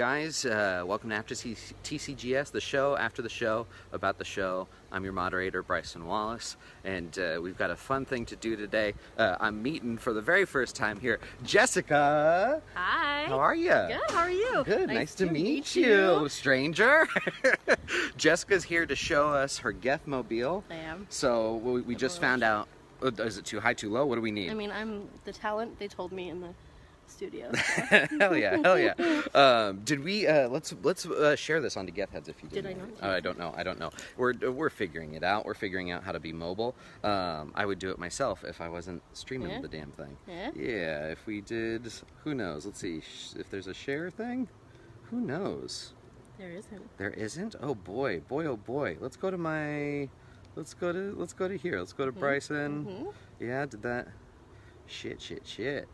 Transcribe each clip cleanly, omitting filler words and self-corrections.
guys? Welcome to After TCGS, the show after the show about the show. I'm your moderator, Bryson Wallace, and we've got a fun thing to do today. I'm meeting for the very first time here Jessica. Hi. How are you? Good. How are you? Good. Nice to meet you, stranger. Jessica's here to show us her Gethmobile. I am. So we just found out. Is it too high, too low? What do we need? I mean, I'm the talent they told me in the studio. So. Hell yeah. Did we let's share this onto Gethheads if you did. Did I not? I don't know. We're figuring it out. We're figuring out how to be mobile. I would do it myself if I wasn't streaming the damn thing. Yeah, if we did, who knows? Let's see if there's a share thing. Who knows? There isn't. There isn't? Oh boy. Let's go to here. Let's go to Bryson. Yeah, did that. Shit.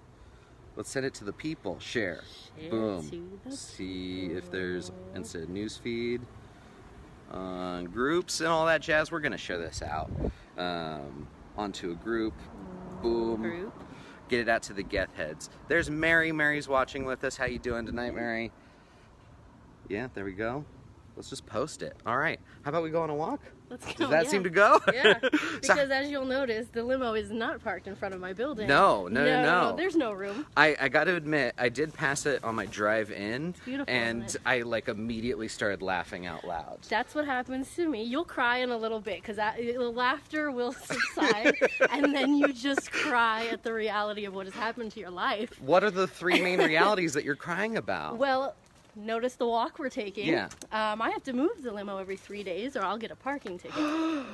Let's send it to the people. Share. Boom. See if there's instant news feed, groups and all that jazz. We're gonna share this out onto a group. Boom. Get it out to the Gethheads. There's Mary. Mary's watching with us. How you doing tonight, Mary? Yeah, there we go. Let's just post it. All right. How about we go on a walk? Let's go. Does that seem to go? Yeah. Because as you'll notice, the limo is not parked in front of my building. No. There's no room. I got to admit, I did pass it on my drive in, beautiful, and I immediately started laughing out loud. That's what happens to me. You'll cry in a little bit because the laughter will subside, and then you just cry at the reality of what has happened to your life. What are the three main realities that you're crying about? Well, notice the walk we're taking. Yeah. I have to move the limo every 3 days or I'll get a parking ticket.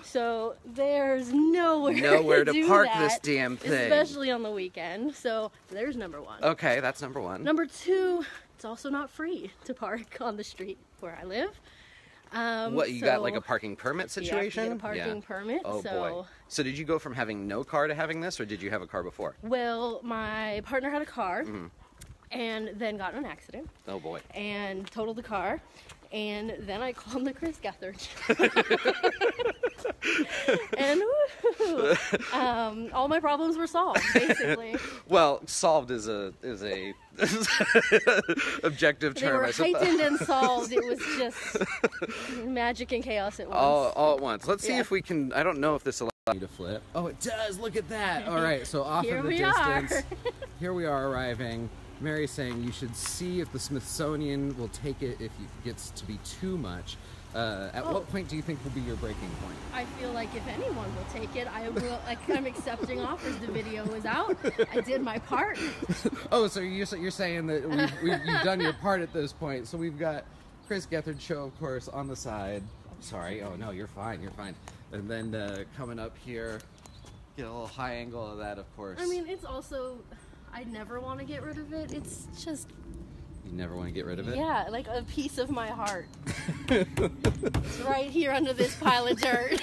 So there's nowhere to park that, this damn thing. Especially on the weekend. So there's number one. Okay, that's number one. Number two, it's also not free to park on the street where I live. What, you got like a parking permit situation? Yeah, get a parking permit. Oh boy. So did you go from having no car to having this, or did you have a car before? Well, my partner had a car. And then got in an accident. Oh boy. And totaled the car. And then I called the Chris Gethard. And all my problems were solved, basically. Well, solved is a objective term. They were heightened and solved. It was just magic and chaos at once. All at once. Let's see if we can. I don't know if this allows you to flip. Oh, it does. Look at that. All right. So off in the distance. Here we are arriving. Mary's saying you should see if the Smithsonian will take it if it gets to be too much. At what point do you think will be your breaking point? I feel like if anyone will take it, I will. I'm accepting offers. The video is out. I did my part. Oh, so you're saying that you've done your part at this point. So we've got Chris Gethard show, of course, on the side. Sorry. Oh no, you're fine. And then coming up here, get a little high angle of that, of course. I mean, it's also. I never want to get rid of it. It's just... You never want to get rid of it? Yeah, like a piece of my heart. It's right here under this pile of dirt.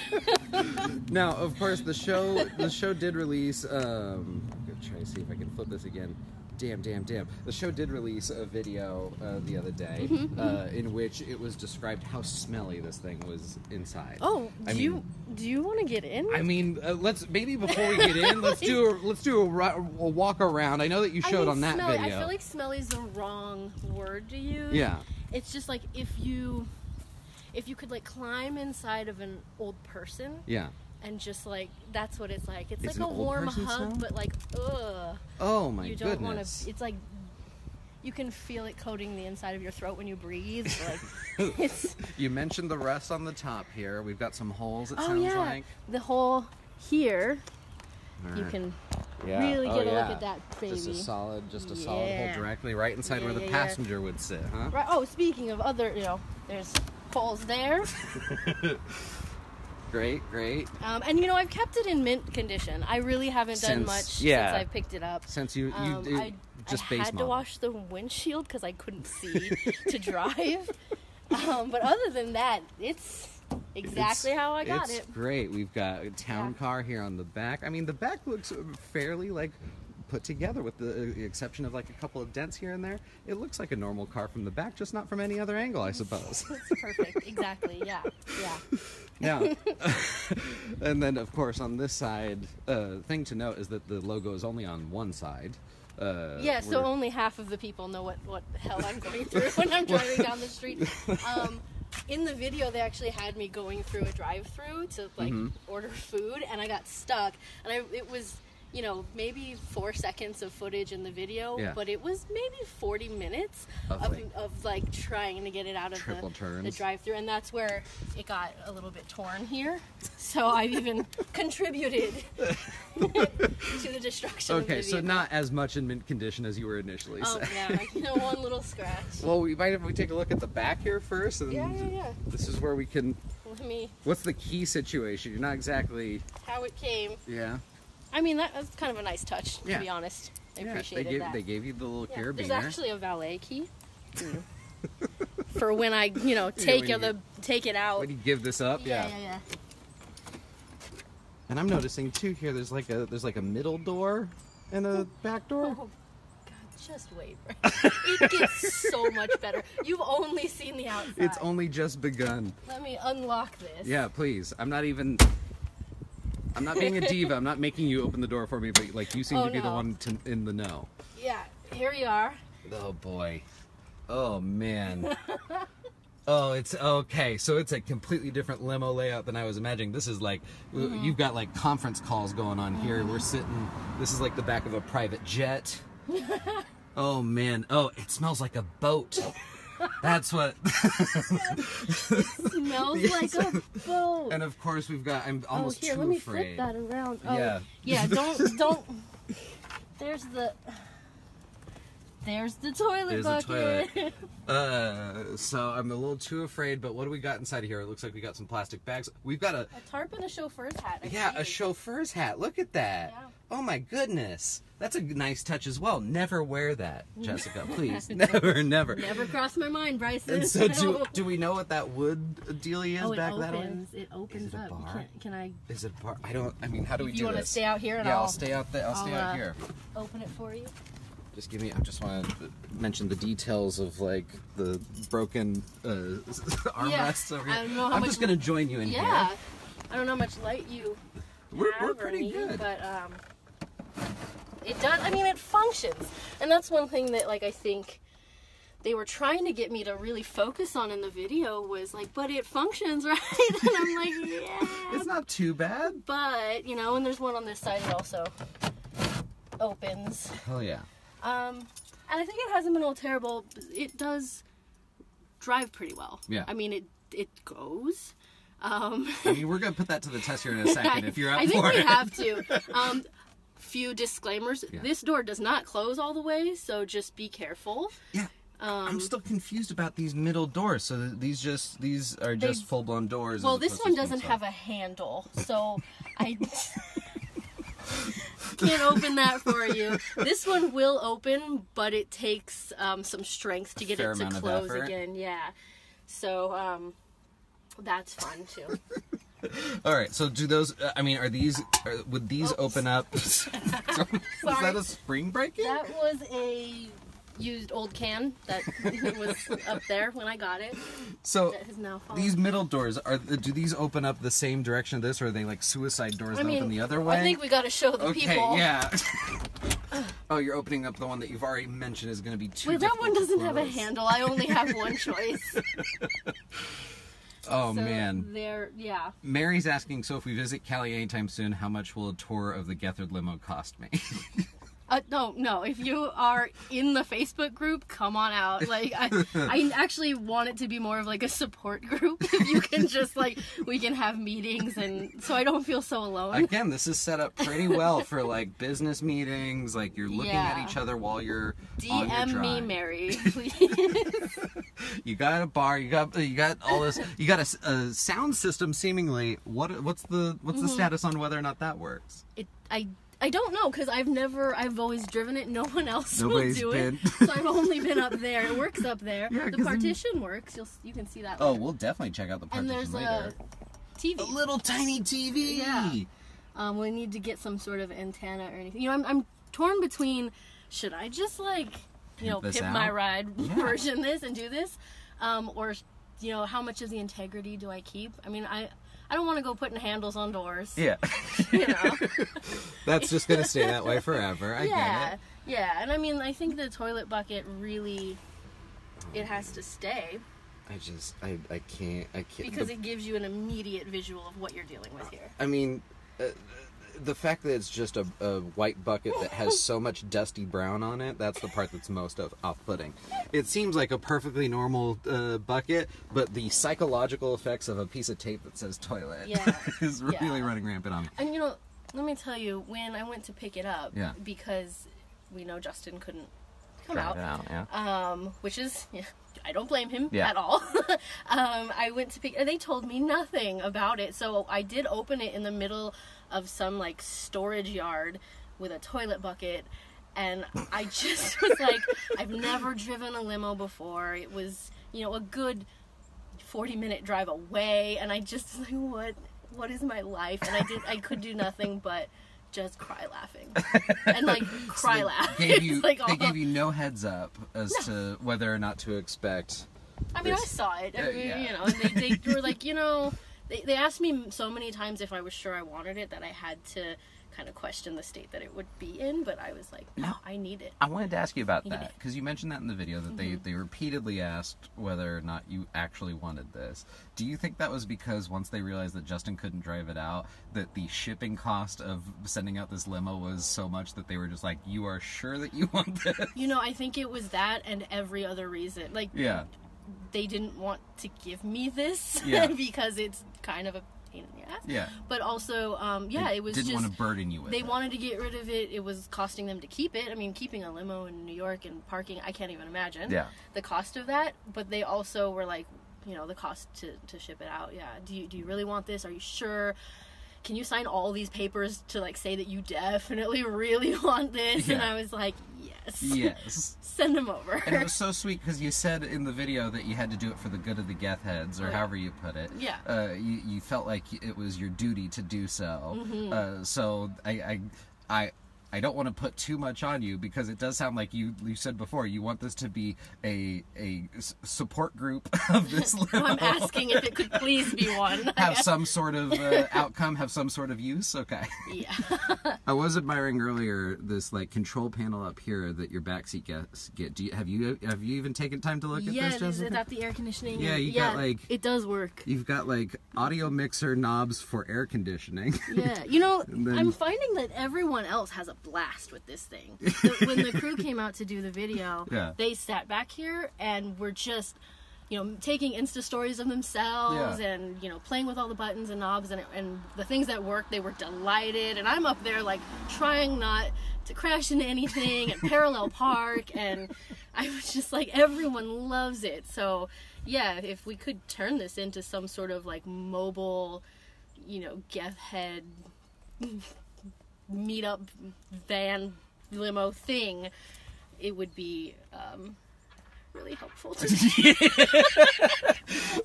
Now, of course, the show did release... I'm going to try to see if I can flip this again. Damn. The show did release a video the other day in which it was described how smelly this thing was inside. Oh, do you want to get in? I mean, maybe before we get in, let's do a walk around. I know that you showed on that smelly, video. I feel like smelly is the wrong word to use. Yeah. It's just like if you could like climb inside of an old person. Yeah. And just like, that's what it's like. It's like a warm hug, smell? but like, ugh. Oh my goodness. You don't want to, it's like, you can feel it coating the inside of your throat when you breathe. Like, it's... You mentioned the rust on the top here. We've got some holes, it sounds like. The hole here, you can really get a look at that baby. Just a solid hole directly right inside where the passenger would sit, huh? Right. Oh, speaking of other, there's holes there. Great. And I've kept it in mint condition. I really haven't done much since I picked it up. Since you just I had to wash the windshield because I couldn't see to drive. But other than that, it's exactly how I got it. It's great. We've got a town car here on the back. I mean, the back looks fairly put together with the exception of like a couple of dents here and there. It looks like a normal car from the back, just not from any other angle, I suppose. That's perfect. Exactly. Yeah. Yeah. And then, of course, on this side, thing to note is that the logo is only on one side. Yeah, so only half of the people know what the hell I'm going through when I'm driving down the street. In the video, they actually had me going through a drive-thru to like order food, and I got stuck. And it was, you know, maybe 4 seconds of footage in the video, but it was maybe 40 minutes of like trying to get it out of the drive-thru, and that's where it got a little bit torn here. So I've even contributed to the destruction of the vehicle. So not as much in mint condition as you were initially saying. Yeah, you know, one little scratch. Well, we might have to take a look at the back here first. And Yeah. This is where we can... What's the key situation? You're not exactly... How it came. Yeah. I mean, that's kind of a nice touch, to be honest. I appreciated that. They gave you the little carabiner. There's actually a valet key. For when I, you know, take it out. When you give this up, Yeah. And I'm noticing too here. There's like a middle door and a back door. Oh, God, just wait. It gets so much better. You've only seen the outside. It's only just begun. Let me unlock this. Yeah, please. I'm not being a diva. I'm not making you open the door for me, but like you seem to be the one in the know. Yeah, here you are. Oh boy. Oh man. Oh, it's okay. So it's a completely different limo layout than I was imagining. This is like, you've got like conference calls going on here. We're sitting, this is like the back of a private jet. Oh man. Oh, it smells like a boat. That's what. It smells like a boat. And of course we've got, I'm almost too afraid. Let me flip that around. Oh, yeah. Yeah, don't. There's the toilet bucket. The toilet. So I'm a little too afraid, but what do we got inside here? It looks like we got some plastic bags. We've got a tarp and a chauffeur's hat. A chauffeur's hat. Look at that. Yeah. Oh my goodness. That's a nice touch as well. Never wear that, Jessica. Please. Never. Never crossed my mind, Bryson. And so do we know what that wood dealie is back that way? It opens is it up. A bar? Can I? Is it a bar? I mean, how do we do this? You want to stay out here? And I'll stay out there. I'll stay out here. Open it for you. I just want to mention the details of like the broken armrests over here. I'm just going to join you in here. Yeah. I don't know how much light you We're pretty good. But it does, I mean, it functions. And that's one thing that, like, I think they were trying to get me to really focus on in the video was, like, but it functions, right? And I'm like, yeah. It's not too bad. But, you know, and there's one on this side that also opens. Oh, yeah. And I think it hasn't been all terrible. It does drive pretty well. Yeah. I mean, it goes. I mean, we're going to put that to the test here in a second if you're up for it. I think we have to. Few disclaimers. Yeah. This door does not close all the way, so just be careful. Yeah. I'm still confused about these middle doors. So these are just full-blown doors. Well, this one doesn't have a handle, so I can't open that for you. This one will open, but it takes some strength to get it to close again. Yeah. So that's fun too. All right. So do those? I mean, would these open up? Was that a spring breaking? That was a used old can that was up there when I got it. So that has now fallen. These middle doors do these open up the same direction of this, or are they like suicide doors that open the other way? I think we got to show the people. Okay. Yeah. Oh, you're opening up the one that you've already mentioned is going to be too. Wait, that one doesn't have a handle. I only have one choice. Oh, so man. Yeah. Mary's asking, so if we visit Cali anytime soon, how much will a tour of the Gethard limo cost me? No. If you are in the Facebook group, come on out. Like, I actually want it to be more of like a support group. If you can just like, we can have meetings, and so I don't feel so alone. Again, this is set up pretty well for like business meetings. Like you're looking at each other while you're on your drive. DM me, Mary, please. You got a bar. You got all this. You got a sound system. Seemingly, what's the status on whether or not that works? I don't know, because I've always driven it. No one else will do it. So I've only been up there. It works up there. Yeah, the partition works. You can see that. Oh, we'll definitely check out the partition later. And there's a TV. A little tiny TV. Yeah. We need to get some sort of antenna or anything. You know, I'm torn between, should I just like, pimp my ride version this and do this, or how much of the integrity do I keep? I mean, I don't want to go putting handles on doors. Yeah. That's just going to stay that way forever. I get it. Yeah, and I mean, I think the toilet bucket really, it has to stay. I can't. Because it gives you an immediate visual of what you're dealing with here. I mean, the fact that it's just a white bucket that has so much dusty brown on it, that's the part that's most off-putting. It seems like a perfectly normal bucket, but the psychological effects of a piece of tape that says toilet is really running rampant on me. And, let me tell you, when I went to pick it up, because we know Justin couldn't come out, which is... I don't blame him at all. I went to pick, and they told me nothing about it. So I did open it in the middle of some like storage yard with a toilet bucket, and I just was like, I've never driven a limo before. It was, a good 40-minute drive away, and I just was like, what is my life? And I could do nothing but just cry laughing and cry laugh. They gave you no heads up as to whether or not to expect. I mean, I saw it. I mean, and they were like, they asked me so many times if I was sure I wanted it that I had to kind of question the state that it would be in, but I was like, no, I need it. I wanted to ask you about that, because you mentioned that in the video, that they repeatedly asked whether or not you actually wanted this. Do you think that was because once they realized that Justin couldn't drive it out, that the shipping cost of sending out this limo was so much that they were just like, you are sure that you want this? I think it was that and every other reason. They didn't want to give me this because it's kind of a pain in the ass. Yeah. But also, it was didn't want to burden you with it. They wanted to get rid of it. It was costing them to keep it. I mean, keeping a limo in New York and parking, I can't even imagine the cost of that. But they also were like, the cost to ship it out. Yeah. Do you really want this? Are you sure? Can you sign all these papers to say that you definitely really want this? Yeah. And I was like, yes. Send them over. And it was so sweet because you said in the video that you had to do it for the good of the Geth heads, or however you put it. Yeah. You felt like it was your duty to do so. Mm-hmm. So I don't want to put too much on you, because it does sound like you said before you want this to be a support group of this limo. I'm asking if it could please be one. Have some sort of outcome, have some sort of use. Okay. Yeah. I was admiring earlier this control panel up here that your backseat get. Have you even taken time to look at this? Yeah, is that the air conditioning? Yeah, you got it does work. You've got audio mixer knobs for air conditioning. Yeah, I'm finding that everyone else has a blast with this thing. When the crew came out to do the video, they sat back here and were just, taking Insta stories of themselves and, playing with all the buttons and knobs and the things that worked. They were delighted. And I'm up there trying not to crash into anything and parallel park. And I was just everyone loves it. So yeah, if we could turn this into some sort of mobile, Geth head meetup van limo thing, it would be really helpful to me.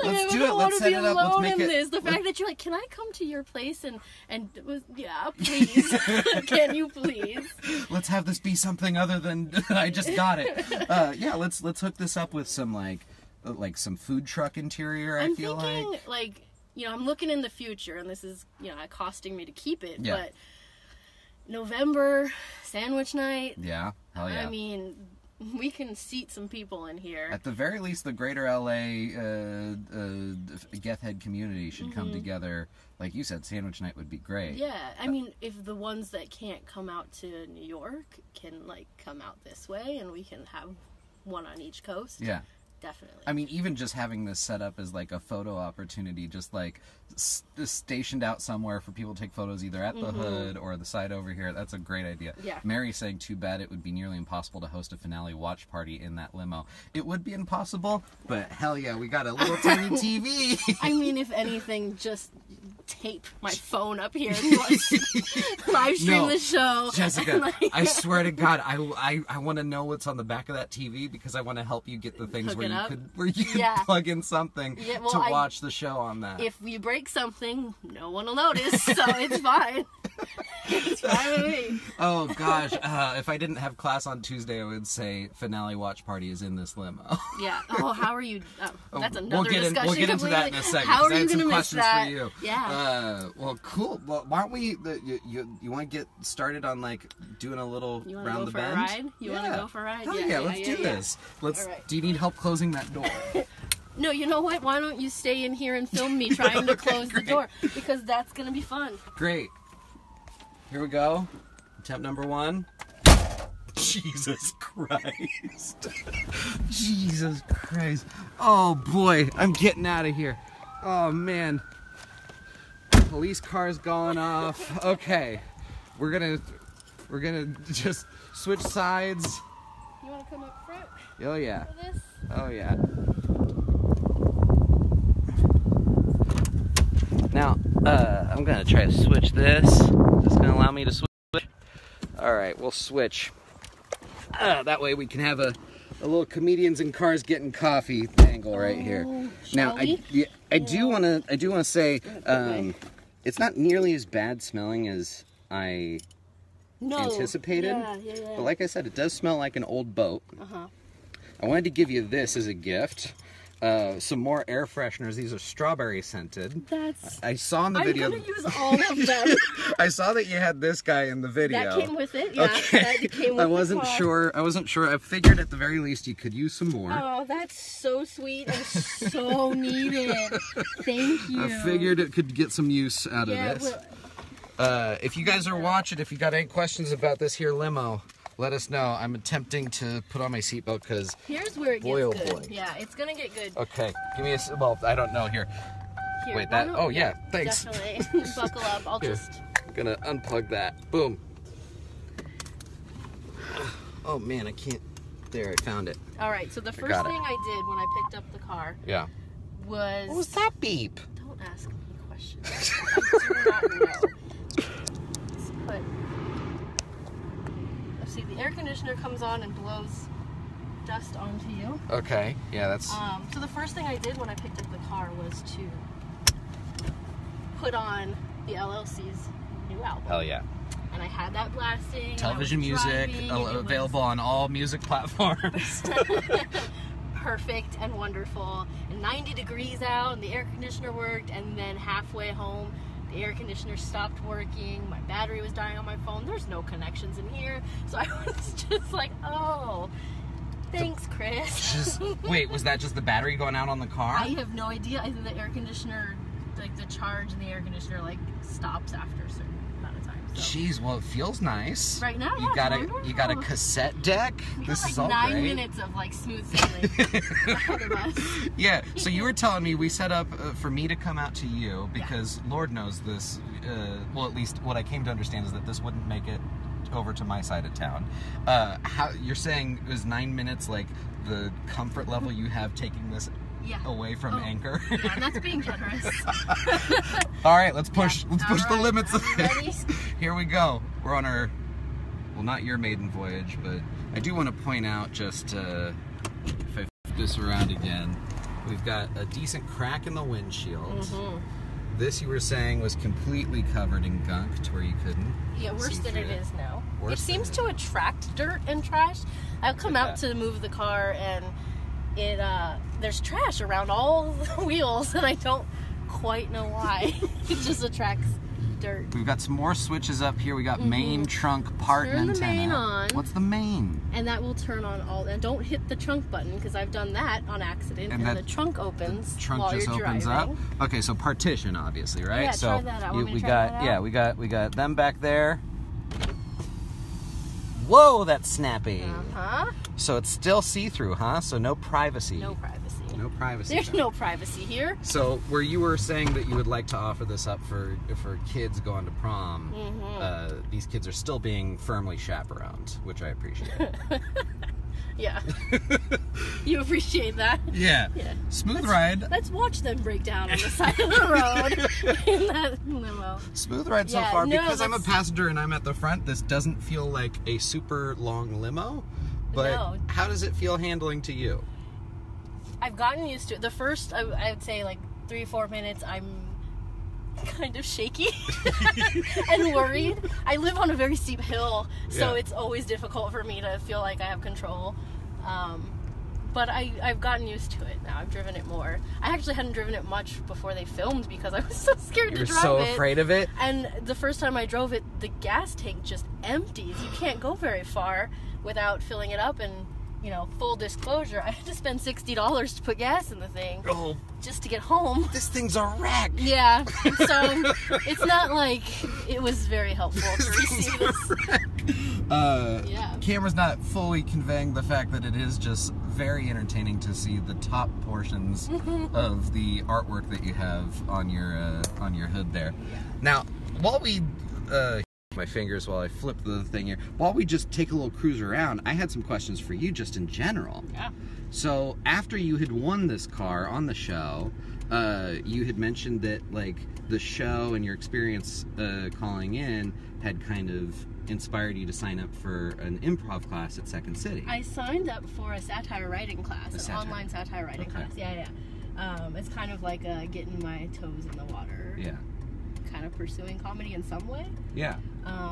Let's do it. Let's set it up. Let's make it. The fact that you're can I come to your place and please, can you please? Let's have this be something other than I just got it. Let's hook this up with some some food truck interior. I'm thinking I'm looking in the future, and this is costing me to keep it, but November sandwich night. Yeah, hell yeah. I mean, we can seat some people in here. At the very least, the greater LA Geth head community should come together. Like you said, sandwich night would be great. Yeah, I mean, if the ones that can't come out to New York can come out this way, and we can have one on each coast. Yeah. Definitely. I mean, even just having this set up as a photo opportunity, just stationed out somewhere for people to take photos either at the hood or the side over here, that's a great idea. Yeah. Mary's saying too bad it would be nearly impossible to host a finale watch party in that limo. It would be impossible, but hell yeah, we got a little tiny TV. I mean, if anything, just tape my phone up here and live stream the show. Jessica, I swear to God, I want to know what's on the back of that TV, because I want to help you get the things where you could plug in something to watch the show on that. If we break something, no one will notice, so it's fine. It's fine with me. Oh gosh, if I didn't have class on Tuesday, I would say finale watch party is in this limo. Yeah. Oh, how are you? Oh, that's another discussion. We'll get into that in a second. How are I you had some gonna miss questions that? for you. Yeah. Well, cool. Well, why don't we? You want to get started on like doing a little round the bend? You want to go for a ride? Hell yeah, let's do this. Let's. All right. Do you need help closing that door? No, you know what? Why don't you stay in here and film me trying to close the door? Because that's gonna be fun. Great. Here we go. Attempt number 1. Jesus Christ. Jesus Christ. Oh boy, I'm getting out of here. Oh man. Police car's going off. Okay. We're gonna just switch sides. You wanna come up front? Oh yeah. For this? Oh yeah. Now, I'm gonna try to switch this. Is this gonna allow me to switch? Alright, we'll switch. That way we can have a little comedians in cars getting coffee angle right here. Now, I do wanna say, it's not nearly as bad smelling as I anticipated. Yeah. But like I said, it does smell like an old boat. I wanted to give you this as a gift. Some more air fresheners. These are strawberry scented. I saw in the video. I'm gonna use all of them. I saw that you had this guy in the video. That came with it. Yeah. Okay. That came with I wasn't sure. I figured at the very least you could use some more. Oh, that's so sweet and so needed. Thank you. I figured it could get some use out of this. If you guys are watching, if you got any questions about this here limo, let us know. I'm attempting to put on my seatbelt because here's where it gets good. Yeah, it's gonna get good. Okay, give me a. Well, I don't know here. Wait, that. Oh yeah, thanks. Definitely. Buckle up. I'm gonna unplug that. Boom. Oh man, I can't. There, I found it. All right. So the first thing I did when I picked up the car. Was. What was that beep? Don't ask me questions. I do not know. See, the air conditioner comes on and blows dust onto you. Okay, yeah, that's... So the first thing I did when I picked up the car was to put on the LLC's new album. Hell yeah. And I had that blasting. Television music, available on all music platforms. Perfect and wonderful. And 90 degrees out, and the air conditioner worked, and then halfway home, the air conditioner stopped working, my battery was dying on my phone, there's no connections in here, so I was just like, oh, thanks, Chris. Wait, was that just the battery going out on the car? I have no idea. I think the air conditioner, like the charge in the air conditioner, like stops after a certain amount of time. So. Jeez, well, it feels nice. Right now, you got a cassette deck. This is all 9 great. minutes of like smooth sailing. Yeah. So you were telling me we set up for me to come out to you because Lord knows this. Well, at least what I came to understand is that this wouldn't make it over to my side of town. How you're saying it was 9 minutes, like the comfort level you have taking this away from Anchor. Yeah, that's being generous. All right, let's push. Let's push the limits of it. Here we go. We're on our, well, not your maiden voyage, but I do want to point out just if I flip this around again, we've got a decent crack in the windshield. This you were saying was completely covered in gunk to where you couldn't. Yeah, worse than it is now. It seems to attract dirt and trash. I'll come out to move the car and there's trash around all the wheels and I don't quite know why. It just attracts dirt. We've got some more switches up here. We got main, trunk, part, and antenna. Turn the main on. What's the main? And that will turn on all. And don't hit the trunk button because I've done that on accident. And the trunk opens. The trunk just opens up. Okay, so partition, obviously, right? Yeah, so try that out. We got we got them back there. Whoa, that's snappy. So it's still see-through, huh? So no privacy. No privacy. No privacy. There's no privacy here. So where you were saying that you would like to offer this up for kids going to prom, these kids are still being firmly chaperoned, which I appreciate. Yeah. You appreciate that? Yeah. Smooth ride. Let's watch them break down on the side of the road in that limo. Smooth ride so far. Because I'm a passenger and I'm at the front, this doesn't feel like a super long limo. But how does it feel handling to you? I've gotten used to it. The first, I would say, like 3 or 4 minutes, I'm kind of shaky and worried. I live on a very steep hill, so it's always difficult for me to feel like I have control. But I've gotten used to it now. I've driven it more. I actually hadn't driven it much before they filmed because I was so scared to drive it. You're so afraid of it? And the first time I drove it, the gas tank just empties. You can't go very far without filling it up. And, you know, full disclosure, I had to spend $60 to put gas in the thing just to get home. This thing's a wreck. Yeah. So it's not like it was very helpful to receive this. Camera's not fully conveying the fact that it is just very entertaining to see the top portions of the artwork that you have on your hood there. Yeah. Now, while we my fingers while I flip the thing here, while we just take a little cruise around, I had some questions for you just in general. Yeah. So after you had won this car on the show, you had mentioned that like the show and your experience calling in had kind of inspired you to sign up for an improv class at Second City. I signed up for a satire writing class, online satire writing class. Yeah. It's kind of like getting my toes in the water. Yeah. Kind of pursuing comedy in some way. Yeah.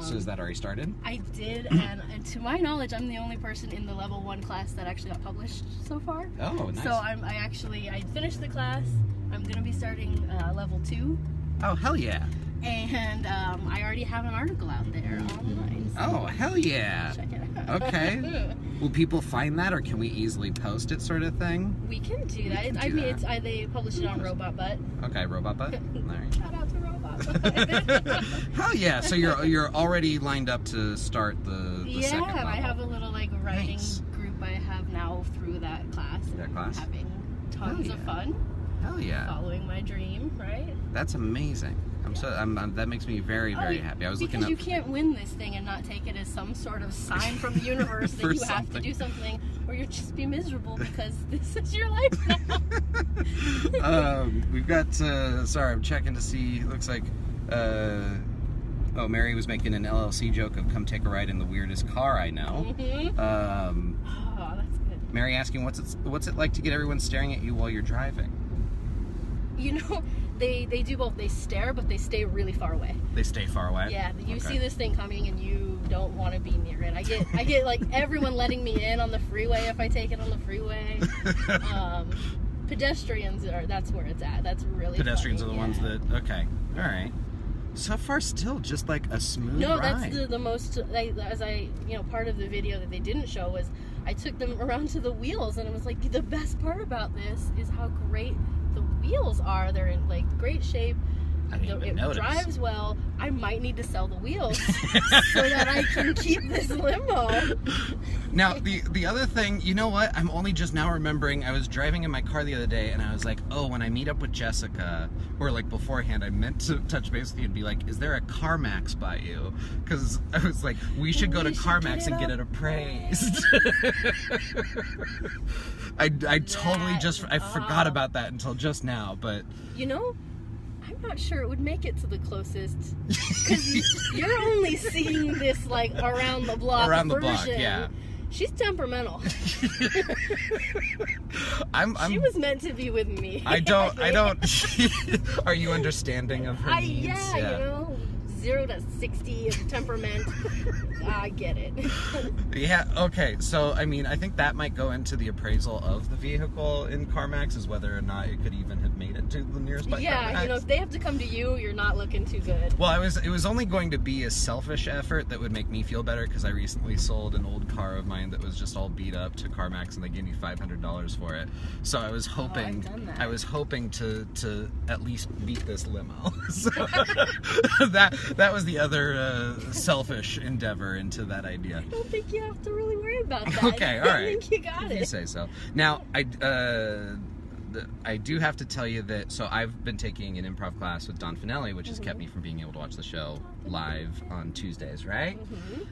So is that already started? I did, and to my knowledge, I'm the only person in the level 1 class that actually got published so far. Oh, nice. So I finished the class. I'm going to be starting level 2. Oh, hell yeah. And I already have an article out there online. So oh, hell yeah. Check it out. Okay. Will people find that, or can we easily post it, sort of thing? We can do that. They published it on Robot Butt. Okay, Robot Butt. All right. Shout out to Robot Butt. Hell yeah. So you're already lined up to start the second level. Yeah, I have a little like writing group I have now through that class. That class? I'm having tons of fun. Hell yeah. Following my dream, right? That's amazing. That makes me very, very happy. I was looking up. Because you can't win this thing and not take it as some sort of sign from the universe that you have to do something, or you'll just be miserable because this is your life now. We've got. Sorry, I'm checking to see. Looks like. Mary was making an LLC joke of come take a ride in the weirdest car I know. Oh, that's good. Mary asking what's it like to get everyone staring at you while you're driving? You know, they do both. They stare, but they stay really far away. They stay far away? Yeah, you see this thing coming and you don't want to be near it. I get like everyone letting me in on the freeway if I take it on the freeway. Pedestrians that's where it's at. That's really Pedestrians funny. Are the ones that, okay, all right. So far still just like a smooth ride. That's the most, part of the video that they didn't show was I took them around to the wheels, and it was like the best part about this is how great the wheels are. They're in like great shape. I didn't even notice. It drives well. I might need to sell the wheels so that I can keep this limo. Now, the other thing, you know what? I'm only just now remembering, I was driving in my car the other day, and I was like, oh, when I meet up with Jessica, or like beforehand, I meant to touch base with you and be like, is there a CarMax by you? Because I was like, we should go to CarMax and get it appraised. I totally I forgot about that until just now, but... You know, I'm not sure it would make it to the closest, because you're only seeing this like around the block version. The block, yeah. She's temperamental. She was meant to be with me. I don't. Are you understanding of her needs? Yeah, you know, 0 to 60 of temperament. I get it. Yeah, okay. So, I mean, I think that might go into the appraisal of the vehicle in CarMax, is whether or not it could even have made it to the nearest by CarMax. You know, if they have to come to you, you're not looking too good. Well, it was only going to be a selfish effort that would make me feel better, because I recently sold an old car of mine that was just all beat up to CarMax, and they gave me $500 for it. So I was hoping, to at least beat this limo. So that was the other selfish endeavor into that idea. I don't think you have to really worry about that. Okay, all right. I think you got it. You say so. Now, I do have to tell you that, so I've been taking an improv class with Don Finelli, which has kept me from being able to watch the show live on Tuesdays, right?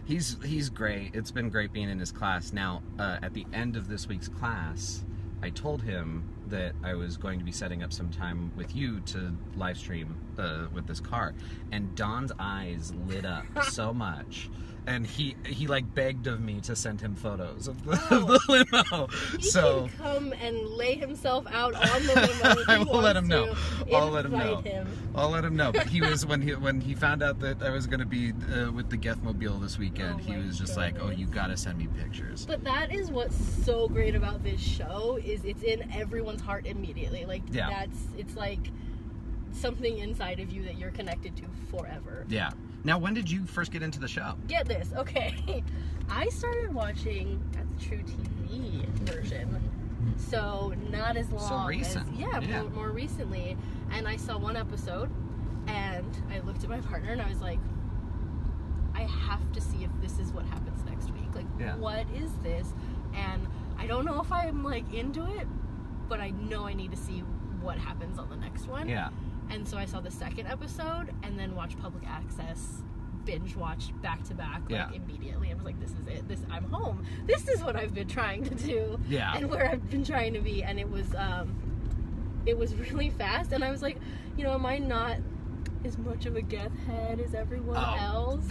He's great. It's been great being in his class. Now, at the end of this week's class, I told him that I was going to be setting up some time with you to live stream with this car, and Don's eyes lit up so much. And he like begged of me to send him photos of the limo. He can come and lay himself out on the limo. If I will let him know. I'll let him know. But he was when he found out that I was going to be with the Gethmobile this weekend. He was just like, "Oh, you got to send me pictures." But that is what's so great about this show is it's in everyone's heart immediately. Like it's like something inside of you that you're connected to forever. Yeah. Now, when did you first get into the show? Get this, okay. I started watching at the True TV version, so not as long. So recent. More recently. And I saw one episode, and I looked at my partner, and I was like, I have to see if this is what happens next week. Like, what is this? And I don't know if I'm, like, into it, but I know I need to see what happens on the next one. Yeah. And so I saw the second episode and then watched Public Access, binge watched back to back, like immediately. I was like, this is it. I'm home. This is what I've been trying to do. Yeah. And where I've been trying to be. And it was really fast. And I was like, am I not as much of a Geth head as everyone else?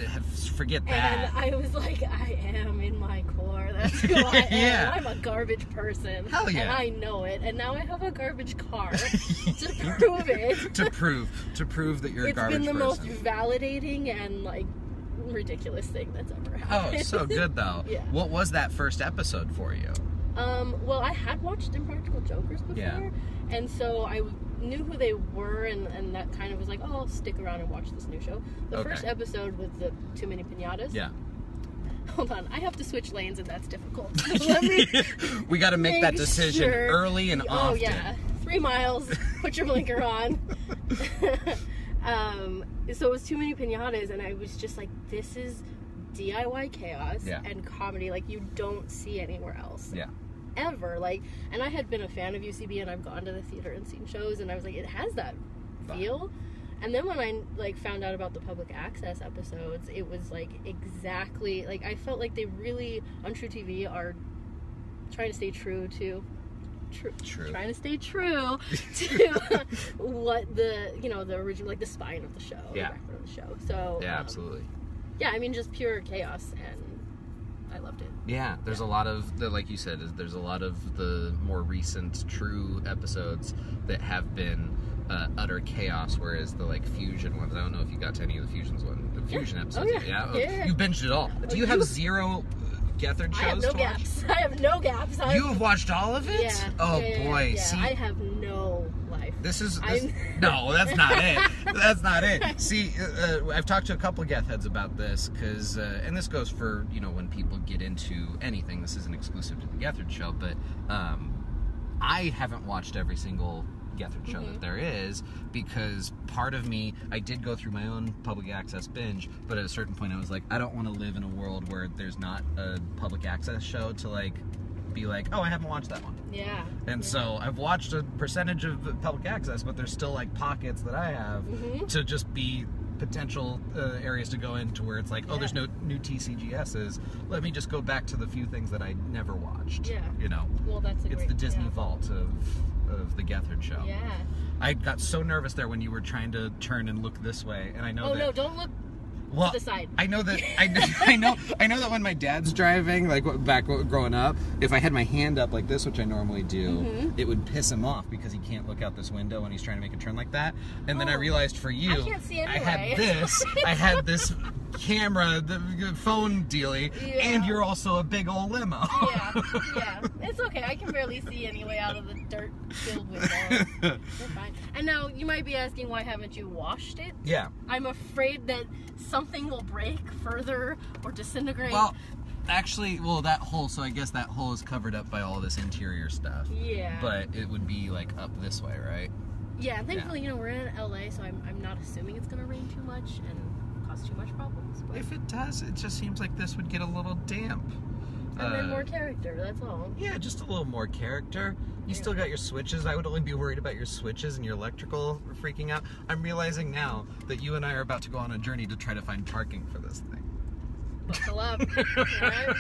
Forget that. And I was like, I am in my core. That's who I am. I'm a garbage person. Hell yeah. And I know it. And now I have a garbage car to prove it. to prove that you're a garbage person. It's been the most validating and like ridiculous thing that's ever happened. Oh, so good though. Yeah. What was that first episode for you? Well, I had watched Impractical Jokers before, and so I knew who they were, and that kind of was like, oh, I'll stick around and watch this new show. The first episode was the Too Many Pinatas. Yeah. Hold on, I have to switch lanes, and that's difficult. We got to make that decision early and often. Oh yeah, 3 miles. Put your blinker on. So it was Too Many Pinatas, and I was just like, this is DIY chaos and comedy like you don't see anywhere else. Yeah. Ever. Like, and I had been a fan of UCB, and I've gone to the theater and seen shows, and I was like, it has that feel. And then when I like found out about the Public Access episodes, it was like exactly like I felt like they really on True TV are trying to stay true to trying to stay true to what the the original, like the spine of the show, the backbone of the show. So absolutely. Yeah, I mean, just pure chaos, and I loved it. Yeah, there's a lot of, like you said, there's a lot of the more recent True episodes that have been utter chaos, whereas the like fusion ones, I don't know if you got to any of the fusion episodes. You binged it all. Do you have zero Gethard shows to watch? I have no gaps. You have watched all of it? Yeah. Oh boy. Yeah. See, I have no life. No, that's not it. That's not it. See, I've talked to a couple of Geth heads about this, because, and this goes for, when people get into anything. This isn't exclusive to the Gethard show, but I haven't watched every single Gethard show that there is, because part of me, I did go through my own Public Access binge, but at a certain point I was like, I don't want to live in a world where there's not a Public Access show to like be like, oh, I haven't watched that one. Yeah. And so I've watched a percentage of Public Access, but there's still like pockets that I have to just be potential areas to go into where it's like, oh, there's no new TCGSs. Let me just go back to the few things that I never watched. Yeah. Well, it's the Disney vault of the Gethard show. Yeah. I got so nervous there when you were trying to turn and look this way, and I know that. Oh no! Don't look. Well, to the side. I know that I know that when my dad's driving, like back growing up, if I had my hand up like this, which I normally do, it would piss him off because he can't look out this window when he's trying to make a turn like that. And then I realized for you, I can't see anyway. I had this camera, the phone dealy, and you're also a big old limo. Yeah. It's okay. I can barely see anyway out of the dirt-filled window. We're fine. And now you might be asking, why haven't you washed it? Yeah. I'm afraid that something will break further or disintegrate. Well, actually, that hole, so I guess that hole is covered up by all this interior stuff. Yeah. But it would be like up this way, right? Yeah, and thankfully, we're in LA, so I'm not assuming it's going to rain too much and cause too much problems. But if it does, it just seems like this would get a little damp. And then more character, that's all. Yeah, just a little more character. You still got your switches. I would only be worried about your switches and your electrical freaking out. I'm realizing now that you and I are about to go on a journey to try to find parking for this thing. Buckle up. Right?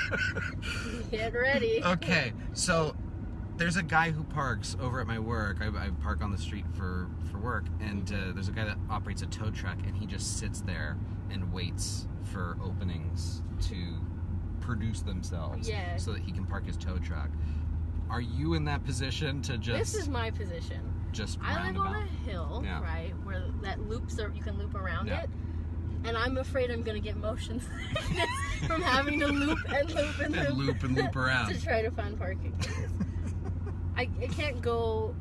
Get ready. Okay, so there's a guy who parks over at my work. I park on the street for work, and there's a guy that operates a tow truck, and he just sits there and waits for openings to produce themselves so that he can park his tow truck. Are you in that position to just... This is my position. Just I live on a hill, right, where that loops are, you can loop around it, and I'm afraid I'm going to get motion sickness from having to loop and loop and loop. And loop around. To try to find parking. I can't go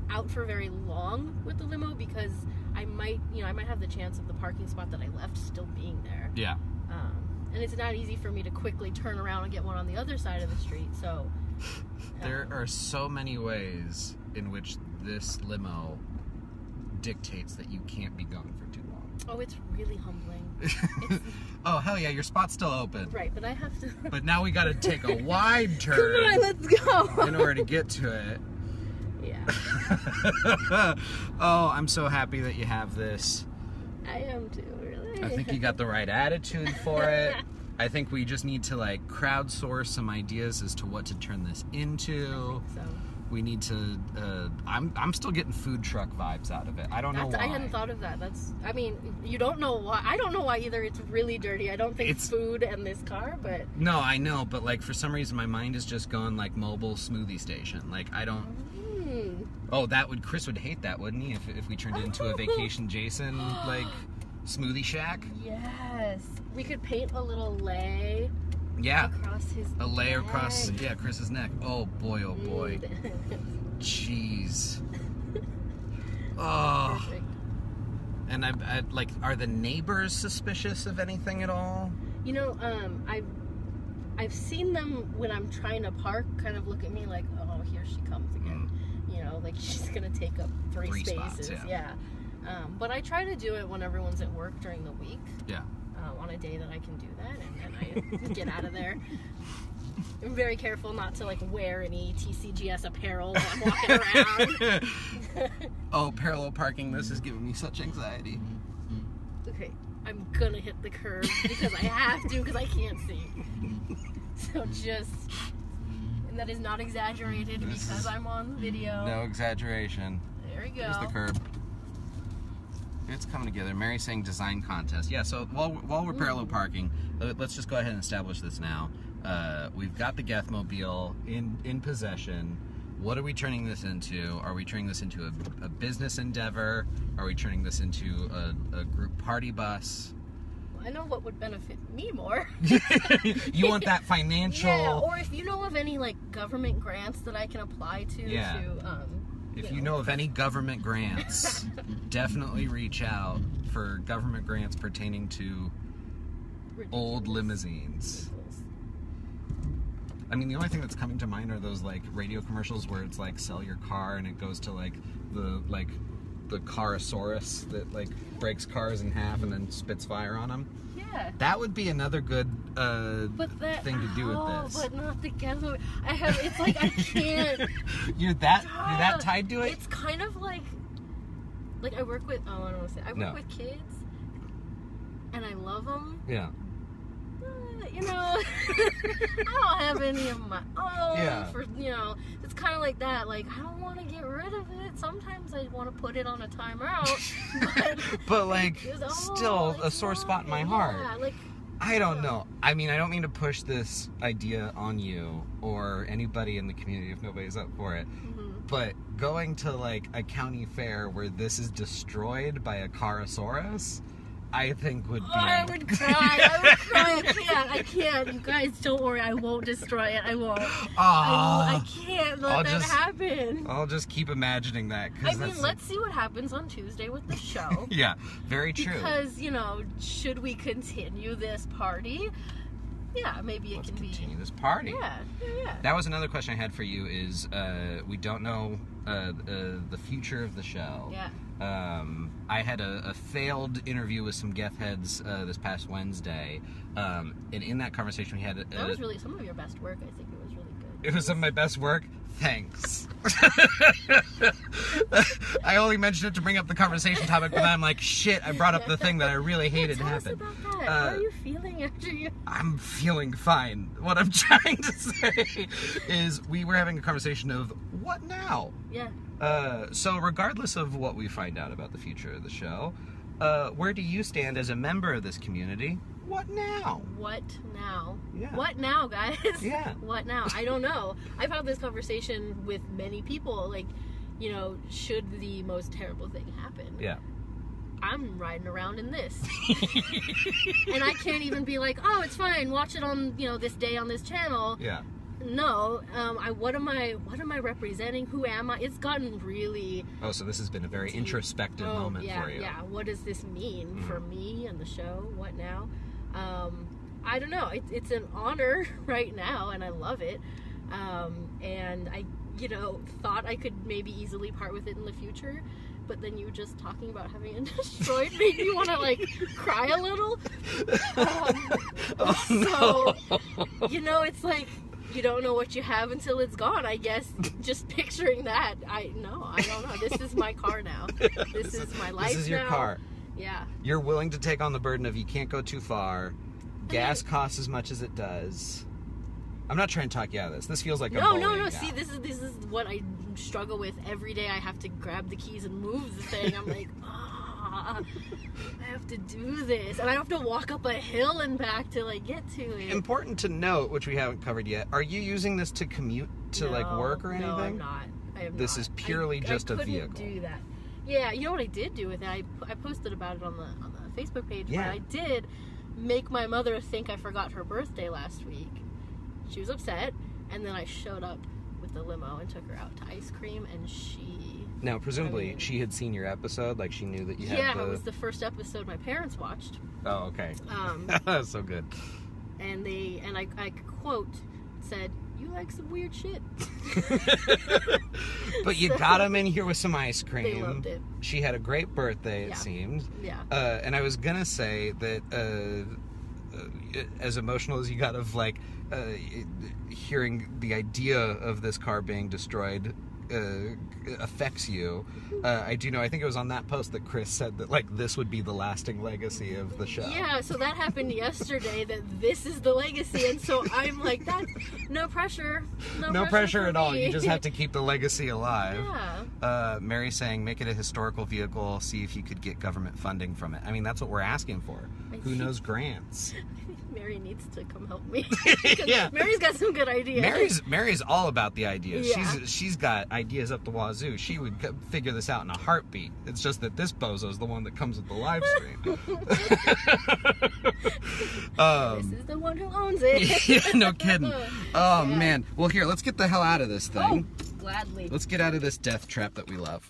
out for very long with the limo because I might have the chance of the parking spot that I left still being there. Yeah. And it's not easy for me to quickly turn around and get one on the other side of the street, so... There are so many ways in which this limo dictates that you can't be gone for too long. Oh, it's really humbling. Oh, hell yeah, your spot's still open. Right, but I have to... But now we gotta take a wide turn. Come on, let's go! In order to get to it. Yeah. Oh, I'm so happy that you have this. I am too, really. I think you got the right attitude for it. I think we just need to like crowdsource some ideas as to what to turn this into. I think so. We need to. I'm still getting food truck vibes out of it. I don't know why. I hadn't thought of that. I mean, you don't know why. I don't know why either. It's really dirty. I don't think it's food and this car, but. No, I know, but like for some reason my mind is just going like mobile smoothie station. Like I don't. Oh, Chris would hate that, wouldn't he? If we turned it into a Vacation Jason like smoothie shack. Yes. We could paint a little lay. Yeah. Across his neck. A layer across, Chris's neck. Oh boy, oh boy. Jeez. Oh. Perfect. And I like, are the neighbors suspicious of anything at all? You know, I've seen them when I'm trying to park, kind of look at me like, oh, here she comes again. You know, like she's gonna take up three spaces. Spots, yeah. But I try to do it when everyone's at work during the week. Yeah. On a day that I can do that, and then I get out of there. I'm very careful not to like wear any TCGS apparel while I'm walking around. Oh, parallel parking, this is giving me such anxiety. Okay, I'm gonna hit the curb because I have to, because I can't see. So just, and that is not exaggerated because I'm on video. No exaggeration. There we go. Here's the curb. It's coming together. Mary's saying design contest. Yeah, so while we're parallel parking, let's just go ahead and establish this now. We've got the Gethmobile in possession. What are we turning this into? Are we turning this into a business endeavor? Are we turning this into a group party bus? I know what would benefit me more. You want that financial... Yeah, or if you know of any like government grants that I can apply to if you know of any government grants, definitely reach out for government grants pertaining to old limousines. I mean, the only thing that's coming to mind are those like radio commercials where it's like sell your car and it goes to like the Carosaurus that like breaks cars in half and then spits fire on them. Yeah. That would be another good thing to do with this. But not the Gethmobile. It's like I can't. You're that tied to it? It's kind of like I work with, I don't want to say, I work with kids and I love them. Yeah. You know, I don't have any of my own. Yeah. It's kind of like that. Like, I don't want to get rid of it. Sometimes I want to put it on a timeout. but like, still a sore spot in my heart. Yeah, like, I don't know. I mean, I don't mean to push this idea on you or anybody in the community if nobody's up for it. But going to like a county fair where this is destroyed by a Carosaurus, I think would be... Oh, I would cry. I can't. You guys, don't worry. I won't destroy it. I won't. I can't let that happen. I'll just keep imagining that. Let's see what happens on Tuesday with the show. Yeah, very true. Because, should we continue this party? Yeah, maybe it can continue this party. Yeah. That was another question I had for you is, we don't know the future of the show. Yeah. I had a failed interview with some Geth heads this past Wednesday, and in that conversation we had... that was really some of your best work. I think it was really good. It was some of my best work. Thanks. I only mentioned it to bring up the conversation topic, but I'm like, shit, I brought up the thing that I really hated to happen. Tell us about that. How are you feeling after you... I'm feeling fine. What I'm trying to say is we were having a conversation of, what now? Yeah. So regardless of what we find out about the future of the show, where do you stand as a member of this community? What now? What now? Yeah. What now, guys? Yeah. What now? I don't know. I've had this conversation with many people, like, you know, should the most terrible thing happen? Yeah. I'm riding around in this. And I can't even be like, oh, it's fine, watch it on, you know, this day on this channel. Yeah. No, what am I representing? Who am I? It's gotten really... Oh, so this has been a very deep. introspective moment for you. Yeah, what does this mean for me and the show? What now? I don't know. It's an honor right now, and I love it. And I, you know, thought I could maybe easily part with it in the future, but then you just talking about having it destroyed made me want to, like, cry a little. So, you know, it's like, you don't know what you have until it's gone, I guess. Just picturing that, I don't know. This is my car now. This is my life now. This is your car. Yeah. You're willing to take on the burden of you can't go too far. Gas costs as much as it does. I'm not trying to talk you out of this. This feels like a bullying No. gap. See, this is what I struggle with every day. I have to grab the keys and move the thing. I'm like, I have to do this, and I have to walk up a hill and back to, like, get to it. Important to note, which we haven't covered yet. Are you using this to commute to like work or anything? No, I'm not. This is purely just a vehicle. I couldn't do that. Yeah, you know what I did do with it? I posted about it on the Facebook page. Yeah. But I did make my mother think I forgot her birthday last week. She was upset, and then I showed up with the limo and took her out to ice cream, and she... Now, presumably, she had seen your episode, like she knew that you had Yeah, it was the first episode my parents watched. Oh, okay. That's so good. And I quote, said, "You like some weird shit." But you got them in here with some ice cream. They loved it. She had a great birthday, it seemed. Yeah. And I was gonna say that as emotional as you got of like hearing the idea of this car being destroyed affects you. I do know, I think it was on that post that Chris said that, like, this would be the lasting legacy of the show. Yeah, so that happened yesterday, that this is the legacy, and so I'm like, that's no pressure. No pressure at all. me. You just have to keep the legacy alive. Yeah. Mary saying, make it a historical vehicle, see if you could get government funding from it. I mean, that's what we're asking for. Who knows grants? Mary needs to come help me. Yeah. Mary's got some good ideas. Mary's all about the ideas. Yeah. She's got ideas up the wazoo. She would figure this out in a heartbeat. It's just that this bozo's the one that comes with the live stream. This is the one who owns it. Yeah, no kidding. Oh, Yeah. man. Well, here, let's get the hell out of this thing. Oh, gladly. Let's get out of this death trap that we love.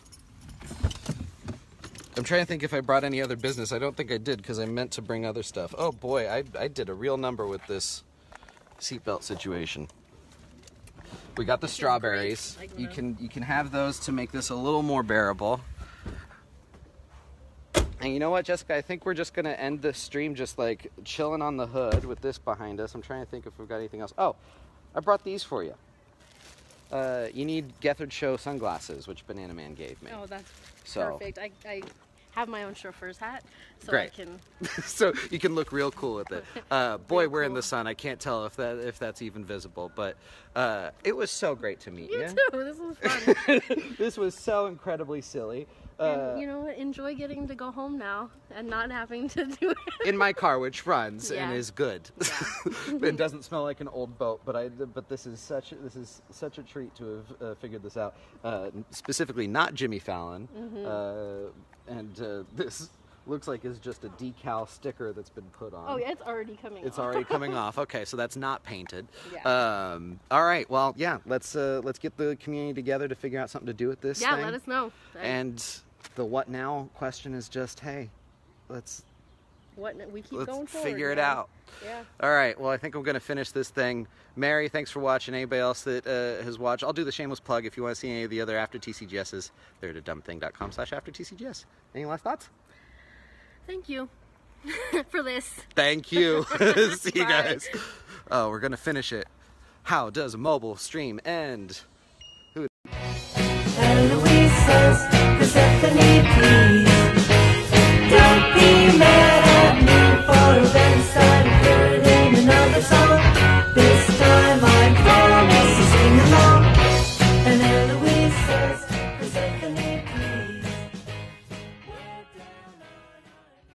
I'm trying to think if I brought any other business. I don't think I did, because I meant to bring other stuff. Oh boy, I did a real number with this seatbelt situation. We got the strawberries. You can have those to make this a little more bearable. And you know what, Jessica? I think we're just gonna end this stream just like chilling on the hood with this behind us. I'm trying to think if we've got anything else. Oh, I brought these for you. You need Gethard Show sunglasses, which Banana Man gave me. Oh, that's perfect. I have my own chauffeur's hat, so Great. I can... So you can look real cool with it. Boy, we're in cool. the sun. I can't tell if that's even visible, but it was so great to meet you. You too. This was fun. This was so incredibly silly. And you know what? Enjoy getting to go home now and not having to do it. In my car, which runs and Yeah. is good. Yeah. It doesn't smell like an old boat, but this is such a treat to have figured this out. Specifically, not Jimmy Fallon, and this looks like is just a decal sticker that's been put on. Oh yeah, it's already coming off. It's already coming off. Okay, so that's not painted. Yeah. All right. Well, yeah. Let's get the community together to figure out something to do with this. Yeah, thing. let us know. And the what now question is just, hey, let's We keep going forward. figure it out. Yeah. All right. Well, I think I'm going to finish this thing. Mary, thanks for watching. Anybody else that has watched, I'll do the shameless plug. If you want to see any of the other After TCGSs, they're at dumbthing.com/AfterTCGS. Any last thoughts? Thank you for this. Thank you. See you Bye. guys. Oh, we're going to finish it How does a mobile stream end? Eloise says